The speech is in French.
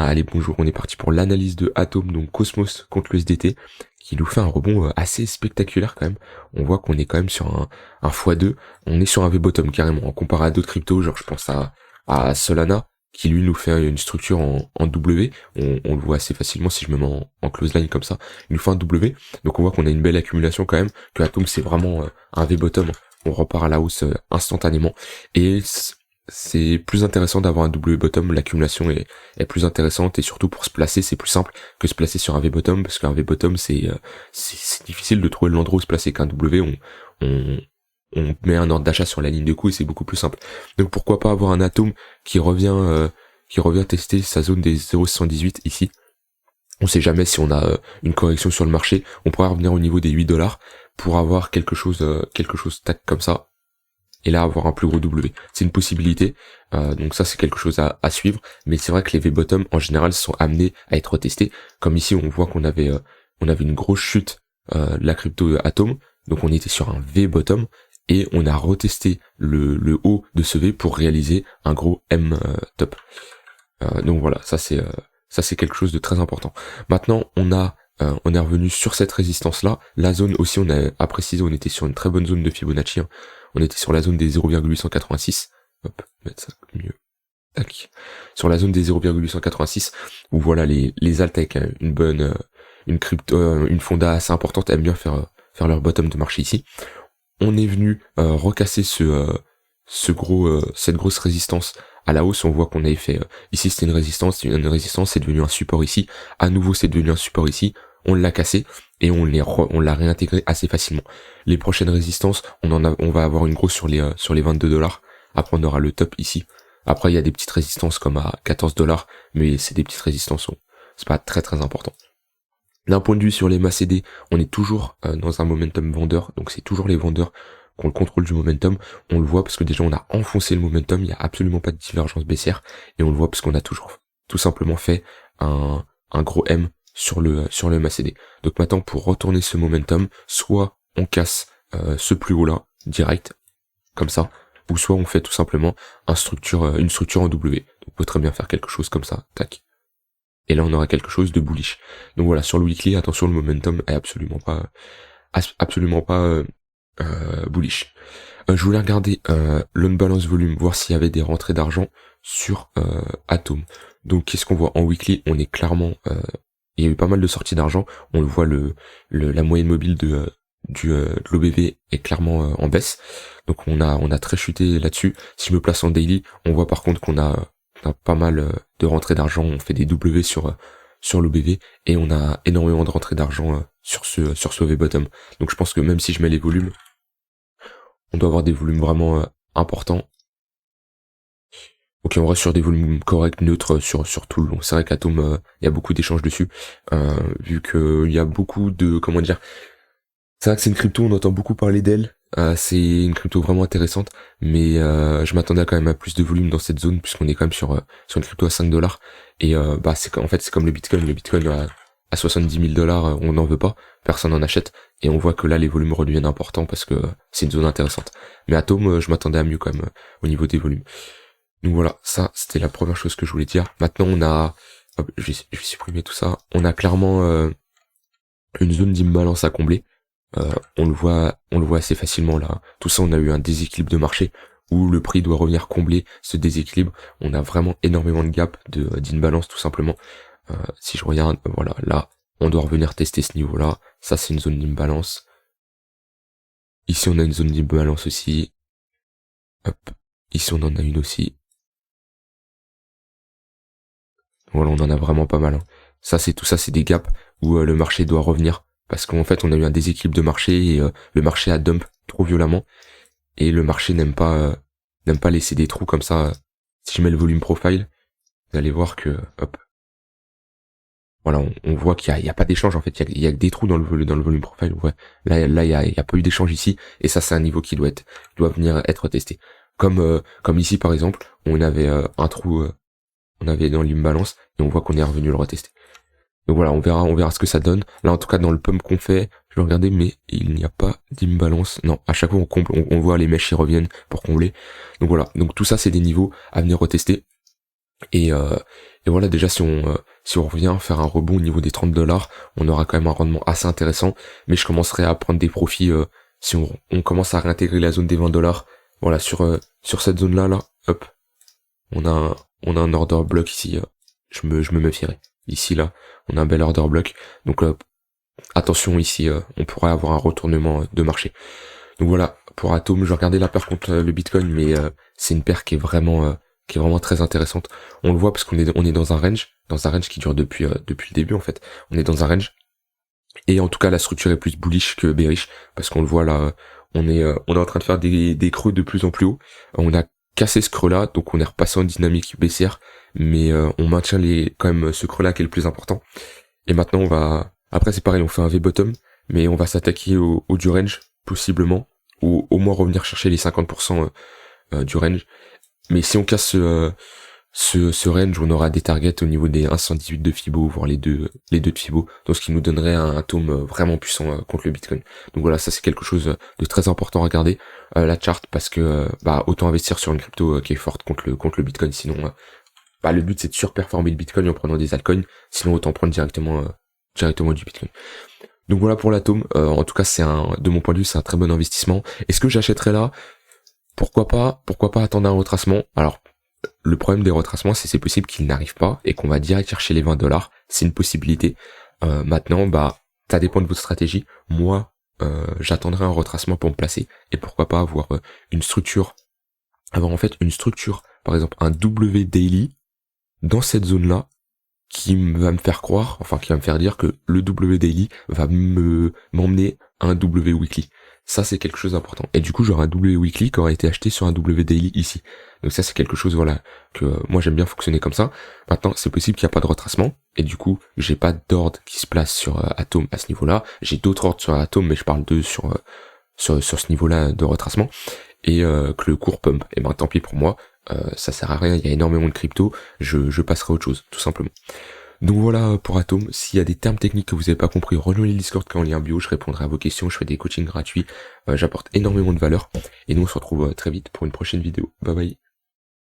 Allez, bonjour, on est parti pour l'analyse de Atom, donc Cosmos contre le SDT, qui nous fait un rebond assez spectaculaire quand même. On voit qu'on est quand même sur un x2, on est sur un V-bottom carrément, en comparé à d'autres cryptos, genre je pense à Solana, qui lui nous fait une structure en W, on le voit assez facilement si je me mets en close line comme ça, il nous fait un W, donc on voit qu'on a une belle accumulation quand même, que Atom c'est vraiment un V-bottom, on repart à la hausse instantanément, et c'est plus intéressant d'avoir un W bottom, l'accumulation est plus intéressante et surtout pour se placer c'est plus simple que se placer sur un V bottom parce qu'un V bottom c'est difficile de trouver l'endroit où se placer qu'un W, on, on met un ordre d'achat sur la ligne de coup et c'est beaucoup plus simple. Donc pourquoi pas avoir un Atom qui revient tester sa zone des 0,118 ici. On sait jamais si on a une correction sur le marché, on pourra revenir au niveau des 8$ pour avoir quelque chose tac comme ça. Et là avoir un plus gros W. C'est une possibilité, donc ça c'est quelque chose à suivre, mais c'est vrai que les V-bottom en général sont amenés à être testés, comme ici on voit qu'on avait une grosse chute de la crypto Atom, donc on était sur un V-bottom, et on a retesté le haut de ce V pour réaliser un gros M top. Donc voilà, ça c'est quelque chose de très important. Maintenant on est revenu sur cette résistance là, la zone aussi on a précisé, on était sur une très bonne zone de Fibonacci, hein. On était sur la zone des 0,886. Hop, mettre ça mieux. Tac. Sur la zone des 0,886, où voilà, les alts avec une fonda assez importante aiment bien faire leur bottom de marché ici. On est venu recasser cette grosse résistance à la hausse. On voit qu'on avait fait, ici c'était une résistance, c'est devenu un support ici. À nouveau, c'est devenu un support ici. On l'a cassé et on l'a réintégré assez facilement. Les prochaines résistances, on va avoir une grosse sur les 22$. Après on aura le top ici. Après il y a des petites résistances comme à 14$, mais c'est des petites résistances, c'est pas très très important. D'un point de vue sur les MACD, on est toujours dans un momentum vendeur, donc c'est toujours les vendeurs qui ont le contrôle du momentum. On le voit parce que déjà on a enfoncé le momentum, il n'y a absolument pas de divergence baissière, et on le voit parce qu'on a toujours tout simplement fait un gros M sur le MACD. Donc maintenant pour retourner ce momentum, soit on casse ce plus haut là direct comme ça, ou soit on fait tout simplement une structure en W. Donc on peut très bien faire quelque chose comme ça, tac. Et là on aura quelque chose de bullish. Donc voilà, sur le weekly, attention, le momentum est absolument pas bullish. Je voulais regarder l'unbalance volume, voir s'il y avait des rentrées d'argent sur Atom. Donc qu'est-ce qu'on voit en weekly? On est clairement il y a eu pas mal de sorties d'argent, on le voit la moyenne mobile de l'OBV est clairement en baisse. Donc on a très chuté là-dessus. Si je me place en daily, on voit par contre qu'on a pas mal de rentrées d'argent, on fait des W sur l'OBV et on a énormément de rentrées d'argent sur ce V-bottom. Donc je pense que même si je mets les volumes, on doit avoir des volumes vraiment importants. Ok, on reste sur des volumes corrects, neutres sur tout le long. C'est vrai qu'Atom, il y a beaucoup d'échanges dessus, vu que il y a beaucoup de, comment dire, c'est vrai que c'est une crypto, on entend beaucoup parler d'elle, c'est une crypto vraiment intéressante, mais je m'attendais quand même à plus de volume dans cette zone, puisqu'on est quand même sur une crypto à 5$, et c'est comme le Bitcoin à 70 000$, on n'en veut pas, personne n'en achète, et on voit que là les volumes redeviennent importants parce que c'est une zone intéressante. Mais Atom, je m'attendais à mieux quand même au niveau des volumes. Donc voilà, ça c'était la première chose que je voulais dire. Maintenant on a, je vais supprimer tout ça, on a clairement une zone d'imbalance à combler. On le voit assez facilement là. Tout ça, on a eu un déséquilibre de marché où le prix doit revenir combler ce déséquilibre. On a vraiment énormément de gap d'imbalance tout simplement. Si je regarde, voilà, là, on doit revenir tester ce niveau-là. Ça, c'est une zone d'imbalance. Ici, on a une zone d'imbalance aussi. Hop. Ici, on en a une aussi. Voilà, on en a vraiment pas mal, hein. Tout ça, c'est des gaps où le marché doit revenir. Parce qu'en fait, on a eu un déséquilibre de marché et le marché a dump trop violemment. Et le marché n'aime pas laisser des trous comme ça. Si je mets le volume profile, vous allez voir que, hop. Voilà, on voit qu'il y a pas d'échange, en fait. Il y a que des trous dans le volume profile. Ouais. Là, il y a pas eu d'échange ici. Et ça, c'est un niveau qui doit venir être testé. Comme ici, par exemple, on avait un trou, on avait dans l'imbalance et on voit qu'on est revenu le retester. Donc voilà, on verra ce que ça donne. Là, en tout cas, dans le pump qu'on fait, je vais regarder, mais il n'y a pas d'imbalance. Non, à chaque fois on comble, on voit les mèches qui reviennent pour combler. Donc voilà, donc tout ça, c'est des niveaux à venir retester. Et Et voilà, déjà si on revient faire un rebond au niveau des 30 $, on aura quand même un rendement assez intéressant, mais je commencerai à prendre des profits si on commence à réintégrer la zone des 20 $. Voilà, sur cette zone là, hop, on a un order block ici, je me méfierai. Ici là, on a un bel order block, donc attention ici, on pourrait avoir un retournement de marché. Donc voilà, pour Atom, je vais regarder la paire contre le Bitcoin, mais c'est une paire qui est vraiment très intéressante. On le voit parce qu'on est dans un range qui dure depuis le début en fait. On est dans un range, et en tout cas la structure est plus bullish que bearish, parce qu'on le voit là, on est en train de faire des creux de plus en plus haut. On a cassé ce creux là, donc on est repassé en dynamique baissière, mais on maintient quand même ce creux là qui est le plus important. Et maintenant après c'est pareil, on fait un V-bottom, mais on va s'attaquer au du range, possiblement, ou au moins revenir chercher les 50% du range. Mais si on casse ce range, on aura des targets au niveau des 1,118 de Fibo, voire les deux de Fibo, donc ce qui nous donnerait un tome vraiment puissant contre le Bitcoin. Donc voilà, ça c'est quelque chose de très important à regarder, la chart, parce que autant investir sur une crypto qui est forte contre le Bitcoin, sinon le but c'est de surperformer le Bitcoin en prenant des altcoins, sinon autant prendre directement du Bitcoin. Donc voilà pour l'atome, en tout cas de mon point de vue c'est un très bon investissement. Est-ce que j'achèterais là? Pourquoi pas attendre un retracement? Alors le problème des retracements, c'est possible qu'ils n'arrivent pas et qu'on va direct chercher les 20 $, c'est une possibilité. Maintenant ça dépend de votre stratégie. Moi j'attendrai un retracement pour me placer, et pourquoi pas avoir une structure, par exemple un W daily dans cette zone là, qui va me faire dire que le W daily va m'emmener à un W weekly. Ça c'est quelque chose d'important. Et du coup j'aurai un W weekly qui aura été acheté sur un W daily ici. Donc ça c'est quelque chose que moi j'aime bien fonctionner comme ça. Maintenant c'est possible qu'il n'y a pas de retracement, et du coup j'ai pas d'ordre qui se place sur Atom à ce niveau-là. J'ai d'autres ordres sur Atom, mais je parle sur ce niveau-là de retracement, et que le cours pump. Et tant pis pour moi. Ça sert à rien, il y a énormément de crypto, je passerai à autre chose, tout simplement. Donc voilà pour Atom. S'il y a des termes techniques que vous n'avez pas compris, rejoignez le Discord qui est en lien bio, je répondrai à vos questions, je fais des coachings gratuits, j'apporte énormément de valeur, et nous on se retrouve très vite pour une prochaine vidéo. Bye bye.